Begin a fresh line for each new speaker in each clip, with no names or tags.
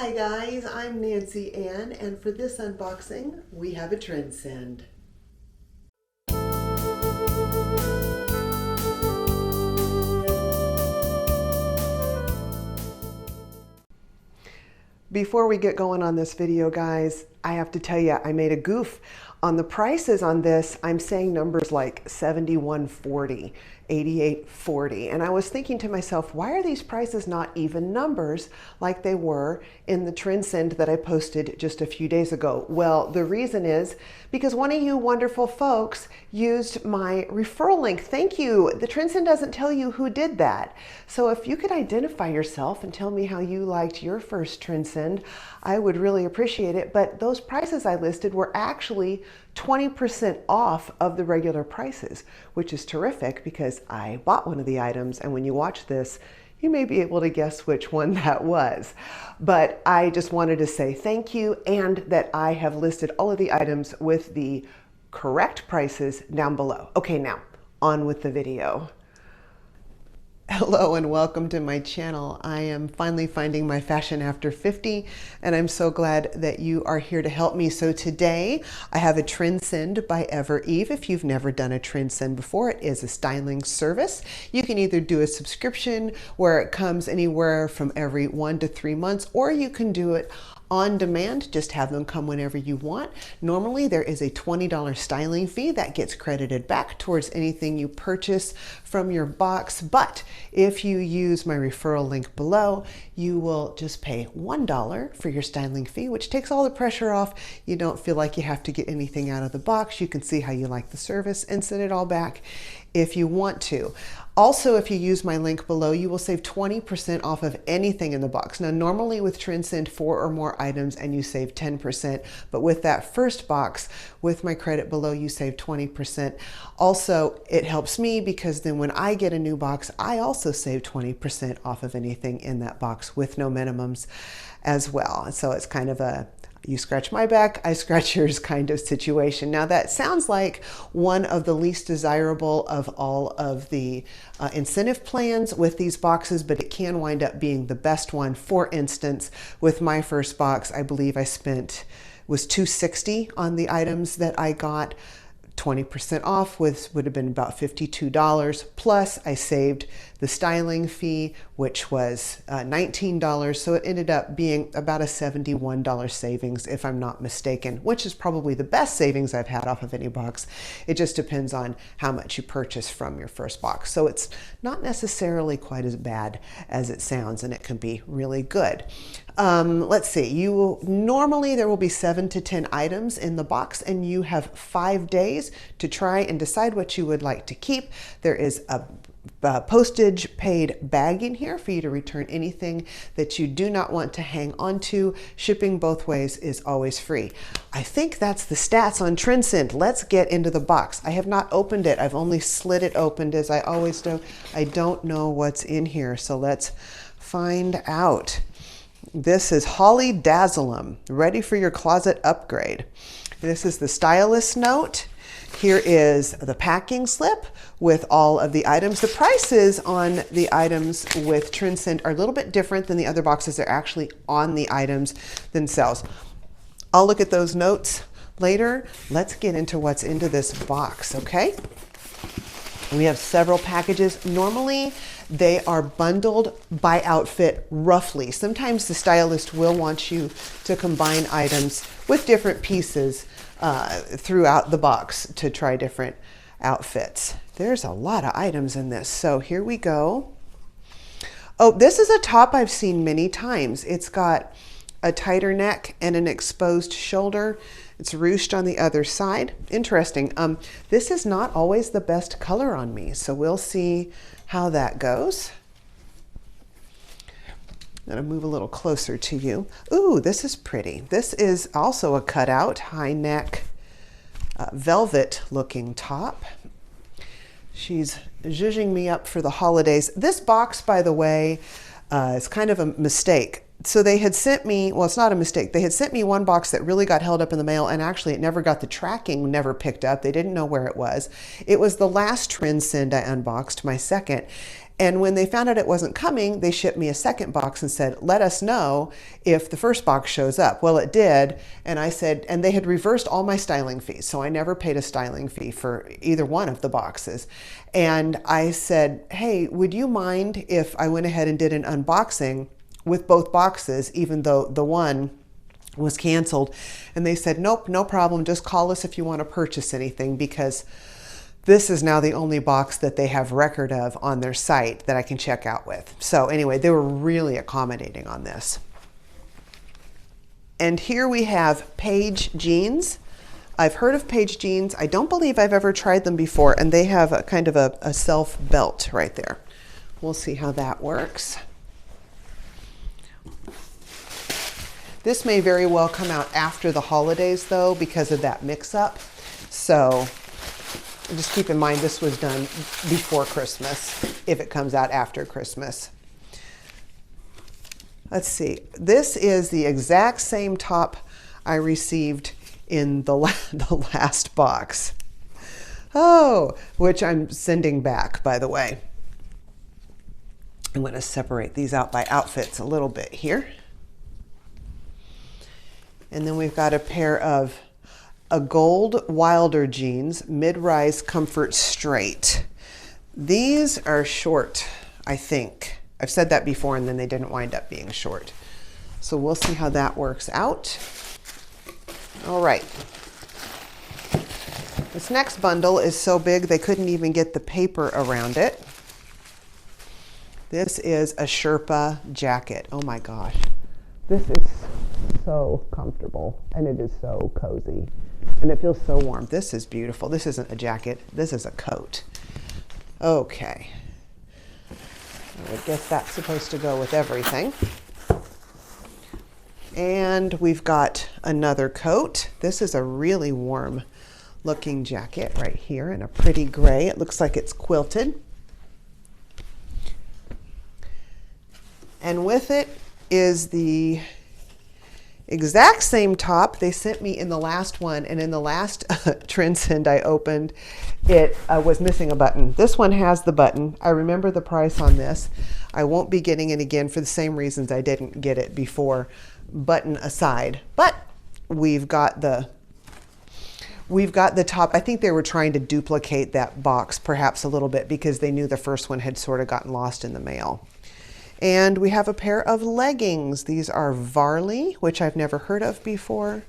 Hi guys, I'm Nancy Ann, and for this unboxing, we have a Trendsend. Before we get going on this video, guys, I have to tell you, I made a goof on the prices on this. I'm saying numbers like $71.40, $88.40, and I was thinking to myself, why are these prices not even numbers like they were in the Trendsend that I posted just a few days ago? Well, the reason is because one of you wonderful folks used my referral link. Thank you. The Trendsend doesn't tell you who did that. So if you could identify yourself and tell me how you liked your first Trendsend, I would really appreciate it. But those prices I listed were actually 20% off of the regular prices, which is terrific because I bought one of the items, and when you watch this, you may be able to guess which one that was. But I just wanted to say thank you, and that I have listed all of the items with the correct prices down below. Okay, now on with the video. Hello and welcome to my channel. I am finally finding my fashion after 50, and I'm so glad that you are here to help me. So today I have a Trendsend by Ever Eve. If you've never done a Trendsend before, it is a styling service. You can either do a subscription where it comes anywhere from every 1 to 3 months, or you can do it on demand, just have them come whenever you want. Normally there is a $20 styling fee that gets credited back towards anything you purchase from your box, but if you use my referral link below, you will just pay $1 for your styling fee, which takes all the pressure off. You don't feel like you have to get anything out of the box. You can see how you like the service and send it all back if you want to. Also, if you use my link below, you will save 20% off of anything in the box. Now, normally with Trendsend, 4 or more items and you save 10%, but with that first box, with my credit below, you save 20%. Also, it helps me because then when I get a new box, I also save 20% off of anything in that box with no minimums as well. So it's kind of a you scratch my back, I scratch yours kind of situation. Now that sounds like one of the least desirable of all of the incentive plans with these boxes, but it can wind up being the best one. For instance, with my first box, I believe I spent was $260 on the items that I got. 20% off would have been about $52. Plus I saved the styling fee, which was $19. So it ended up being about a $71 savings, if I'm not mistaken, which is probably the best savings I've had off of any box. It just depends on how much you purchase from your first box. So it's not necessarily quite as bad as it sounds, and it can be really good. Let's see, normally there will be 7 to 10 items in the box, and you have 5 days to try and decide what you would like to keep. There is a postage paid bag in here for you to return anything that you do not want to hang on to. Shipping both ways is always free. I think that's the stats on Trendsend. Let's get into the box. I have not opened it. I've only slid it open as I always do. I don't know what's in here, so let's find out. This is Holly Dazzle'em, ready for your closet upgrade. This is the Stylist note. Here is the packing slip with all of the items. The prices on the items with Trendsend are a little bit different than the other boxes. They're actually on the items themselves. I'll look at those notes later. Let's get into what's into this box, okay? We have several packages. Normally, they are bundled by outfit roughly. Sometimes the stylist will want you to combine items with different pieces throughout the box to try different outfits. There's a lot of items in this. So here we go. Oh, this is a top I've seen many times. It's got a tighter neck and an exposed shoulder. It's ruched on the other side. Interesting. This is not always the best color on me, so we'll see how that goes. I'm gonna move a little closer to you. Ooh, this is pretty. This is also a cutout, high neck, velvet looking top. She's zhuzhing me up for the holidays. This box, by the way, is kind of a mistake. So they had sent me, well, it's not a mistake. They had sent me one box that really got held up in the mail, and actually it never got the tracking, never picked up. They didn't know where it was. It was the last Trendsend I unboxed, my second. And when they found out it wasn't coming, they shipped me a second box and said, let us know if the first box shows up. Well, it did. And I said, and they had reversed all my styling fees. So I never paid a styling fee for either one of the boxes. And I said, hey, would you mind if I went ahead and did an unboxing with both boxes, even though the one was canceled? And they said, nope, no problem. Just call us if you want to purchase anything, because this is now the only box that they have record of on their site that I can check out with. So anyway, they were really accommodating on this. And here we have Paige jeans. I've heard of Paige jeans. I don't believe I've ever tried them before, and they have a kind of a self belt right there. We'll see how that works. This may very well come out after the holidays though, because of that mix up. So just keep in mind this was done before Christmas, if it comes out after Christmas. Let's see. This is the exact same top I received in the last box. Oh, which I'm sending back, by the way. I'm going to separate these out by outfits a little bit here. And then we've got a pair of Agolde Wilder jeans, mid-rise comfort straight. These are short, I think. I've said that before and then they didn't wind up being short. So we'll see how that works out. All right. This next bundle is so big they couldn't even get the paper around it. This is a Sherpa jacket. Oh my gosh. This is so comfortable and it is so cozy. And it feels so warm. This is beautiful. This isn't a jacket. This is a coat. Okay. I guess that's supposed to go with everything. And we've got another coat. This is a really warm looking jacket right here in a pretty gray. It looks like it's quilted. And with it is the exact same top they sent me in the last one, and in the last Trendsend I opened, it was missing a button. This one has the button. I remember the price on this. I won't be getting it again for the same reasons I didn't get it before, button aside. But we've got the top. I think they were trying to duplicate that box perhaps a little bit because they knew the first one had sort of gotten lost in the mail. And we have a pair of leggings. These are Varley, which I've never heard of before.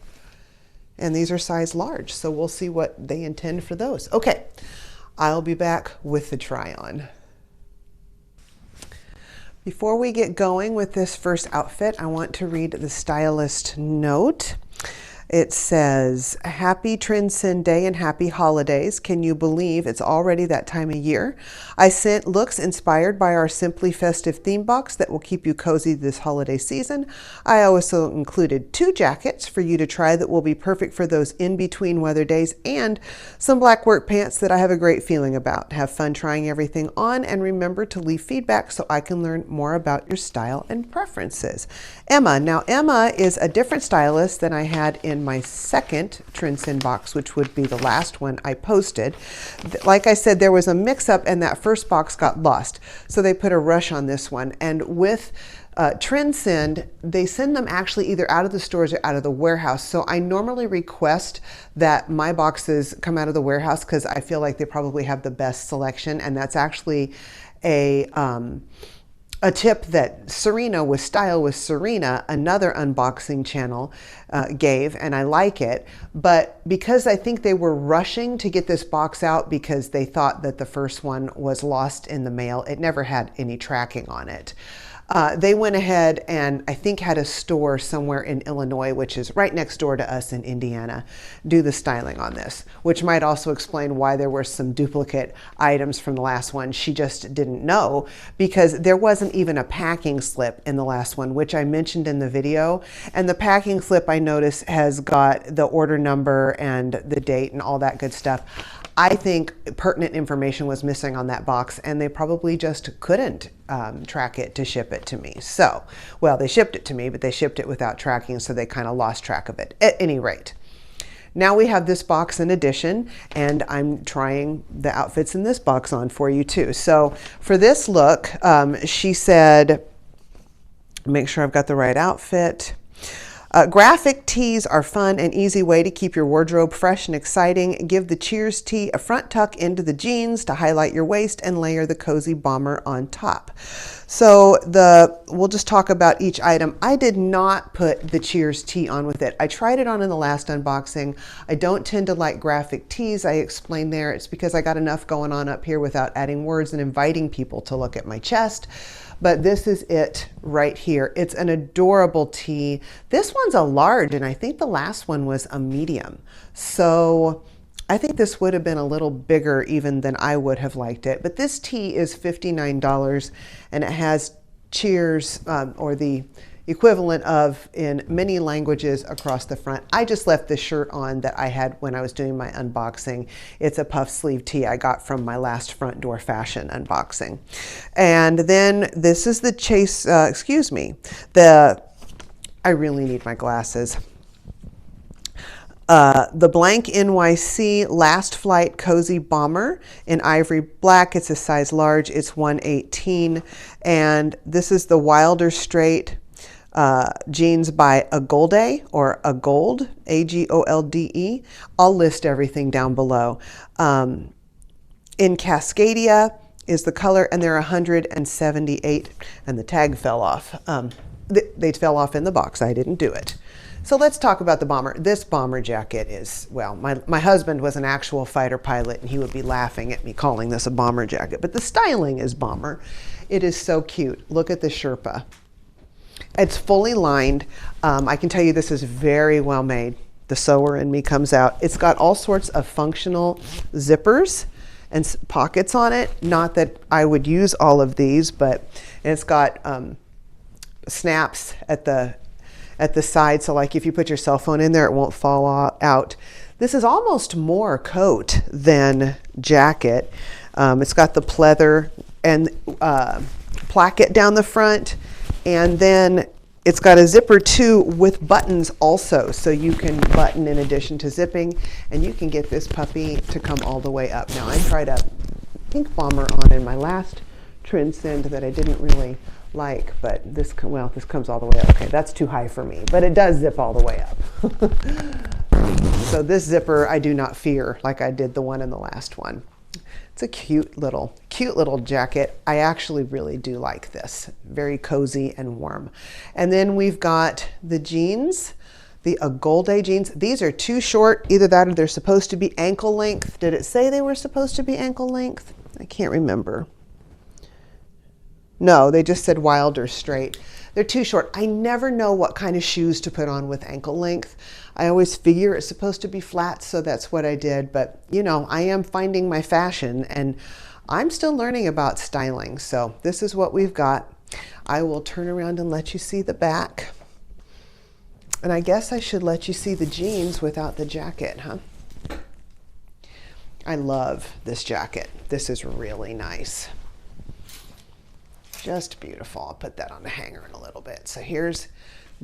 And these are size large, so we'll see what they intend for those. Okay, I'll be back with the try on. Before we get going with this first outfit, I want to read the Stylist note. It says, happy Trendsend Day and happy holidays. Can you believe it's already that time of year? I sent looks inspired by our Simply Festive theme box that will keep you cozy this holiday season. I also included 2 jackets for you to try that will be perfect for those in-between weather days, and some black work pants that I have a great feeling about. Have fun trying everything on, and remember to leave feedback so I can learn more about your style and preferences. Emma. Now Emma is a different stylist than I had in my second Trendsend box, which would be the last one I posted. Like I said, there was a mix-up and that first box got lost, so they put a rush on this one. And with Trendsend, they send them actually either out of the stores or out of the warehouse. So I normally request that my boxes come out of the warehouse because I feel like they probably have the best selection, and that's actually a tip that Serena with Style with Serena, another unboxing channel, gave, and I like it. But because I think they were rushing to get this box out because they thought that the first one was lost in the mail, it never had any tracking on it. They went ahead and I think had a store somewhere in Illinois, which is right next door to us in Indiana, do the styling on this, which might also explain why there were some duplicate items from the last one. She just didn't know because there wasn't even a packing slip in the last one, which I mentioned in the video. And the packing slip, I noticed, has got the order number and the date and all that good stuff. I think pertinent information was missing on that box, and they probably just couldn't track it to ship it to me. So, well, they shipped it to me, but they shipped it without tracking, so they kind of lost track of it. At any rate, now we have this box in addition, and I'm trying the outfits in this box on for you too. So for this look, she said, make sure I've got the right outfit. Graphic tees are fun and easy way to keep your wardrobe fresh and exciting. Give the Cheers tee a front tuck into the jeans to highlight your waist and layer the cozy bomber on top. So we'll just talk about each item. I did not put the Cheers tee on with it. I tried it on in the last unboxing. I don't tend to like graphic tees. I explained there it's because I got enough going on up here without adding words and inviting people to look at my chest. But this is it right here. It's an adorable tee. This one's a large, and I think the last one was a medium. So I think this would have been a little bigger even than I would have liked it. But this tee is $59, and it has Cheers, or the equivalent of in many languages across the front. I just left this shirt on that I had when I was doing my unboxing. It's a puff sleeve tee I got from my last Front Door Fashion unboxing. And then this is the Chase, excuse me, I really need my glasses. The BLANKNYC Last Flight Cozy Bomber in ivory black. It's a size large. It's 118. And this is the Wilder Straight jeans by Agolde, or Agolde, A-G-O-L-D-E. I'll list everything down below. In Cascadia is the color, and they're 178, and the tag fell off. They fell off in the box. I didn't do it. So let's talk about the bomber. This bomber jacket is, well, my husband was an actual fighter pilot, and he would be laughing at me calling this a bomber jacket, but the styling is bomber. It is so cute. Look at the Sherpa. It's fully lined. I can tell you this is very well made. The sewer in me comes out. It's got all sorts of functional zippers and pockets on it. Not that I would use all of these, but it's got snaps at the side. So like if you put your cell phone in there, it won't fall out. This is almost more coat than jacket. It's got the pleather and placket down the front. And then it's got a zipper too with buttons also, so you can button in addition to zipping, and you can get this puppy to come all the way up. Now I tried a pink bomber on in my last Trendsend that I didn't really like, but this comes all the way up. Okay, that's too high for me, but it does zip all the way up. So this zipper I do not fear like I did the one in the last one. It's a cute little jacket. I actually really do like this. Very cozy and warm. And then we've got the jeans, the Agolde jeans. These are too short. Either that or they're supposed to be ankle length. Did it say they were supposed to be ankle length? I can't remember. No, they just said Wilder Straight. They're too short. I never know what kind of shoes to put on with ankle length. I always figure it's supposed to be flat, so that's what I did. But, you know, I am finding my fashion, and I'm still learning about styling. So this is what we've got. I will turn around and let you see the back. And I guess I should let you see the jeans without the jacket, huh? I love this jacket. This is really nice. Just beautiful. I'll put that on the hanger in a little bit. So here's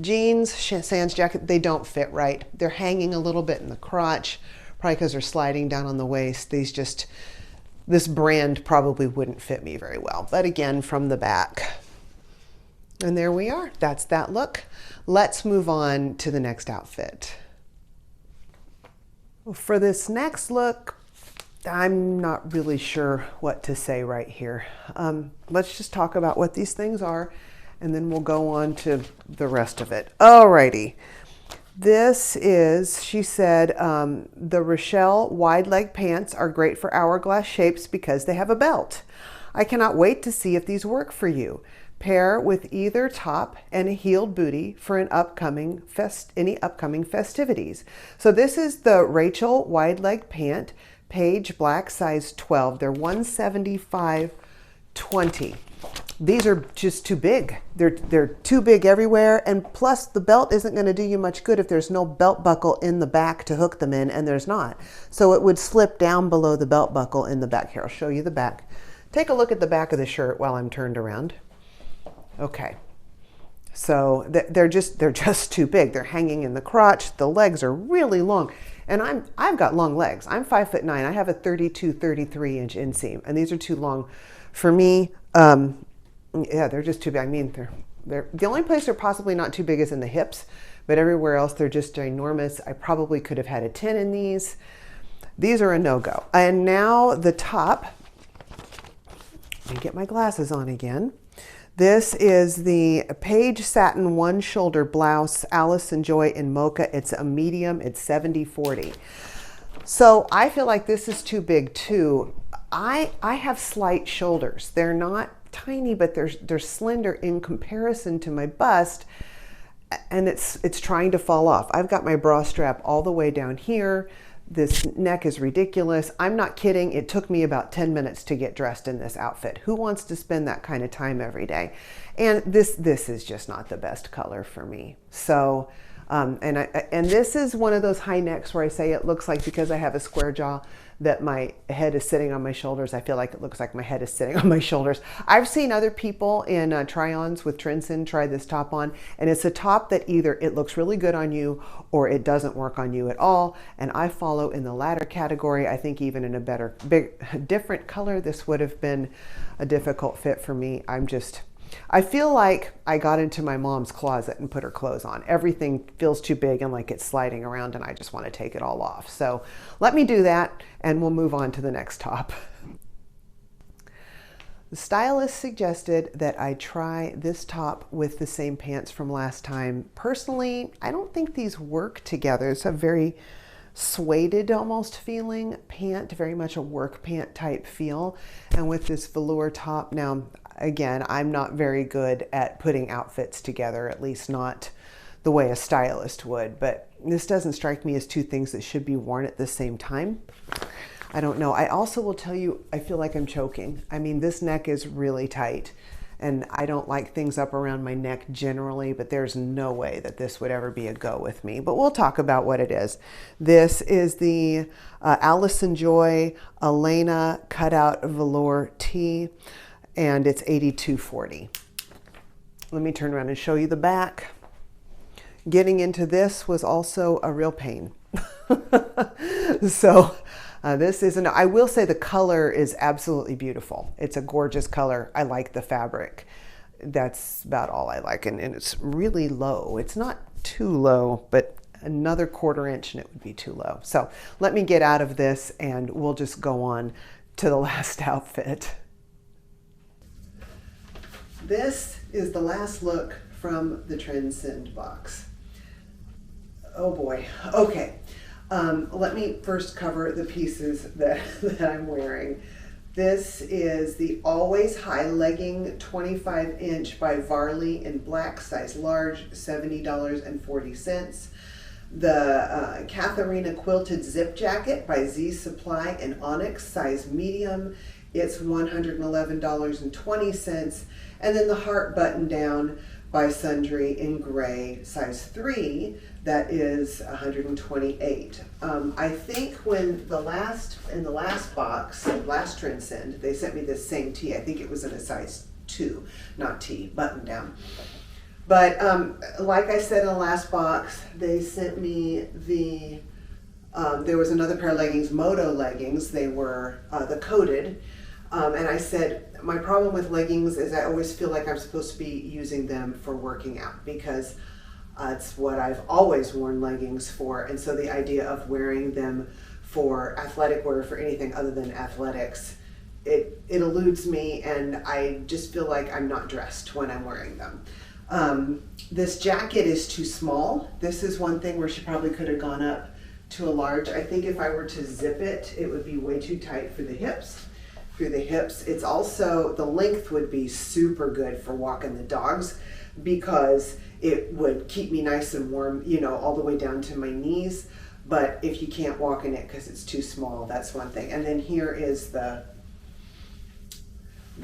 jeans, sans jacket. They don't fit right. They're hanging a little bit in the crotch, probably because they're sliding down on the waist. This brand probably wouldn't fit me very well. But again, from the back. And there we are. That's that look. Let's move on to the next outfit. For this next look, I'm not really sure what to say right here. Let's just talk about what these things are, and then we'll go on to the rest of it. Alrighty. This is, she said, the Rochelle wide leg pants are great for hourglass shapes because they have a belt. I cannot wait to see if these work for you. Pair with either top and a heeled booty for any upcoming festivities. So this is the Rachel wide leg pant. Paige black size 12. They're $175.20. These are just too big. They're too big everywhere, and plus the belt isn't going to do you much good if there's no belt buckle in the back to hook them in, and there's not. So it would slip down below the belt buckle in the back. Here, I'll show you the back. Take a look at the back of the shirt while I'm turned around. Okay. So they're just too big. They're hanging in the crotch. The legs are really long. And I've got long legs. I'm 5'9". I have a 32, 33 inch inseam, and these are too long for me. Yeah, they're just too big. I mean, they're the only place they're possibly not too big is in the hips, but everywhere else they're just ginormous. I probably could have had a 10 in these. These are a no-go. And now the top. Let me get my glasses on again. This is the Paige Satin one shoulder blouse, Allison Joy in Mocha. It's a medium, it's 70/40. So I feel like this is too big too. I have slight shoulders. They're not tiny, but they're slender in comparison to my bust, and it's trying to fall off. I've got my bra strap all the way down here. This neck is ridiculous. I'm not kidding. It took me about 10 minutes to get dressed in this outfit. Who wants to spend that kind of time every day? And this is just not the best color for me. So, and this is one of those high necks where I say it looks like, because I have a square jaw, that my head is sitting on my shoulders. I feel like it looks like my head is sitting on my shoulders. I've seen other people in try-ons with Trendsend try this top on, and it's a top that either it looks really good on you or it doesn't work on you at all. And I follow in the latter category. I think even in a different color, this would have been a difficult fit for me. I feel like I got into my mom's closet and put her clothes on. Everything feels too big and like it's sliding around, and I just want to take it all off. So let me do that and we'll move on to the next top. The stylist suggested that I try this top with the same pants from last time. Personally, I don't think these work together. It's a very suede almost feeling pant, very much a work pant type feel. And with this velour top, now again, I'm not very good at putting outfits together, at least not the way a stylist would, but this doesn't strike me as two things that should be worn at the same time. I don't know. I also will tell you, I feel like I'm choking. I mean, this neck is really tight, and I don't like things up around my neck generally, but there's no way that this would ever be a go with me. But we'll talk about what it is. This is the Allison Joy Alanna Cutout Velour Tee, and it's 82/40. Let me turn around and show you the back. Getting into this was also a real pain. So this isn't, I will say the color is absolutely beautiful. It's a gorgeous color. I like the fabric. That's about all I like. And it's really low. It's not too low, but another 1/4 inch and it would be too low. So let me get out of this and we'll just go on to the last outfit. This is the last look from the Trendsend box. Oh boy. Okay. Let me first cover the pieces that I'm wearing. This is the Always High Legging 25 inch by Varley in black, size large, $70.40. The Catharina Quilted Zip Jacket by Z Supply in onyx, size medium. It's $111.20. And then the heart button down by Sundry in gray, size 3. That is $128. I think when in the last box, last Trendsend, they sent me this same tee. I think it was in a size 2, not T, button down. But like I said in the last box, they sent me the, there was another pair of leggings, Mocha leggings. They were the coated. And I said, my problem with leggings is I always feel like I'm supposed to be using them for working out, because it's what I've always worn leggings for. And so the idea of wearing them for athletic wear, for anything other than athletics, it eludes me, and I just feel like I'm not dressed when I'm wearing them. This jacket is too small. This is one thing where she probably could have gone up to a large. I think if I were to zip it, it would be way too tight for the hips. Through the hips. It's also, the length would be super good for walking the dogs, because it would keep me nice and warm, you know, all the way down to my knees. But if you can't walk in it because it's too small, that's one thing. And then here is the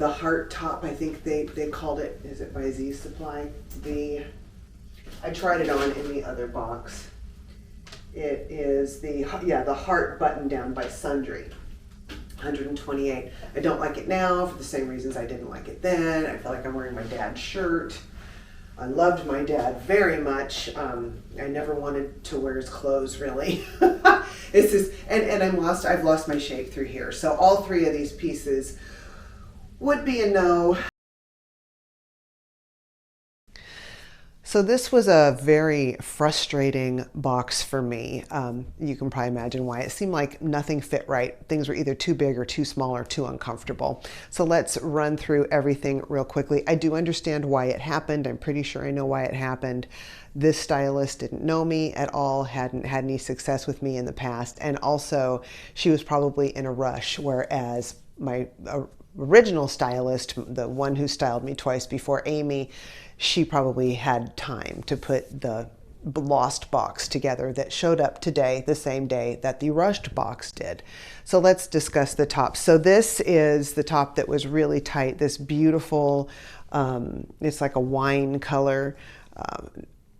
heart top. I think they called it, is it by Z Supply? I tried it on in the other box. It is the heart button down by Sundry. $128. I don't like it now for the same reasons I didn't like it then. I feel like I'm wearing my dad's shirt. I loved my dad very much. I never wanted to wear his clothes, really. It's just, and I've lost my shape through here. So all three of these pieces would be a no. So this was a very frustrating box for me. You can probably imagine why. It seemed like nothing fit right. Things were either too big or too small or too uncomfortable. So let's run through everything real quickly. I do understand why it happened. I'm pretty sure I know why it happened. This stylist didn't know me at all, hadn't had any success with me in the past, and also she was probably in a rush, whereas my original stylist, the one who styled me twice before, Amy, she probably had time to put the lost box together that showed up today, the same day that the rushed box did. So let's discuss the top. So this is the top that was really tight, this beautiful, it's like a wine color,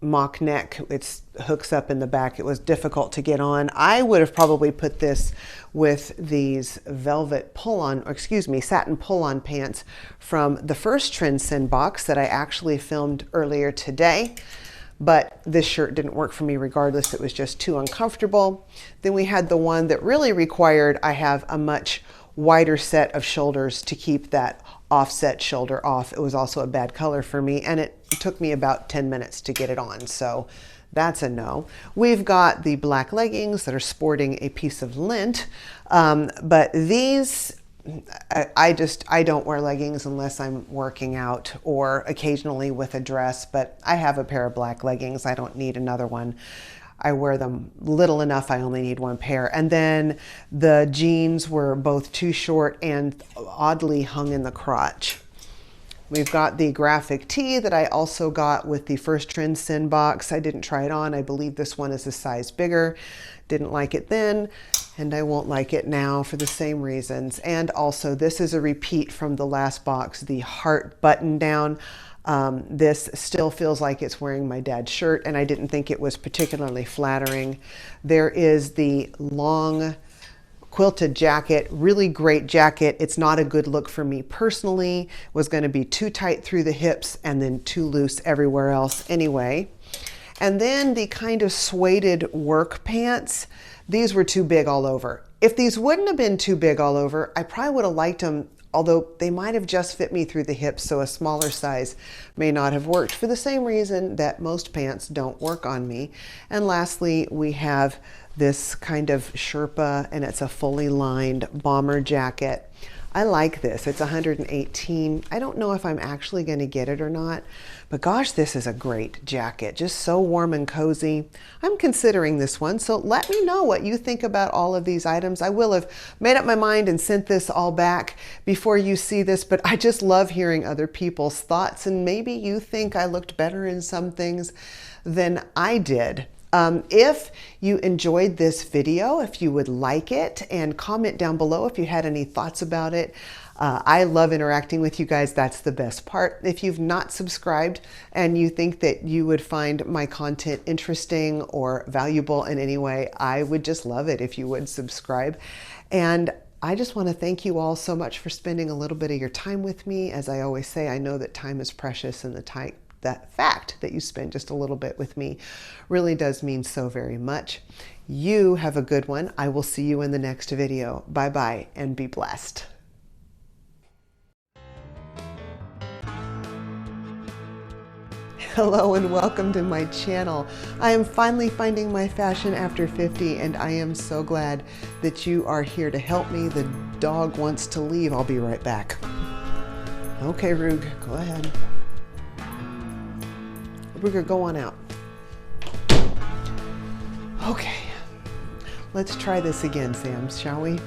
mock neck. It hooks up in the back. It was difficult to get on. I would have probably put this with these velvet pull-on, or excuse me, satin pull-on pants from the first Trendsend box that I actually filmed earlier today. But this shirt didn't work for me regardless. It was just too uncomfortable. Then we had the one that really required I have a much wider set of shoulders to keep that offset shoulder off. It was also a bad color for me, and it took me about 10 minutes to get it on, so that's a no. We've got the black leggings that are sporting a piece of lint, but these, I don't wear leggings unless I'm working out or occasionally with a dress, but I have a pair of black leggings. I don't need another one. I wear them little enough, I only need one pair. And then the jeans were both too short and oddly hung in the crotch. We've got the graphic tee that I also got with the first Trendsend box. I didn't try it on. I believe this one is a size bigger. Didn't like it then, and I won't like it now for the same reasons. And also, this is a repeat from the last box, the heart button down. This still feels like it's wearing my dad's shirt, and I didn't think it was particularly flattering. There is the long quilted jacket, really great jacket. It's not a good look for me personally. It was going to be too tight through the hips and then too loose everywhere else anyway. And then the kind of suede work pants, these were too big all over. If these wouldn't have been too big all over, I probably would have liked them, although they might have just fit me through the hips, so a smaller size may not have worked, for the same reason that most pants don't work on me. And lastly, we have this kind of Sherpa, and it's a fully lined bomber jacket. I like this. It's 118. I don't know if I'm actually going to get it or not, but gosh, this is a great jacket. Just so warm and cozy. I'm considering this one, so let me know what you think about all of these items. I will have made up my mind and sent this all back before you see this, but I just love hearing other people's thoughts, and maybe you think I looked better in some things than I did. If you enjoyed this video, if you would like it, and comment down below if you had any thoughts about it. I love interacting with you guys. That's the best part. If you've not subscribed and you think that you would find my content interesting or valuable in any way, I would just love it if you would subscribe. And I just want to thank you all so much for spending a little bit of your time with me. As I always say, I know that time is precious, and that fact that you spend just a little bit with me really does mean so very much. You have a good one. I will see you in the next video. Bye-bye, and be blessed. Hello and welcome to my channel. I am finally finding my fashion after 50, and I am so glad that you are here to help me. The dog wants to leave. I'll be right back. Okay, Rug, go ahead. Ruger, go on out. Okay, let's try this again, Sam, shall we?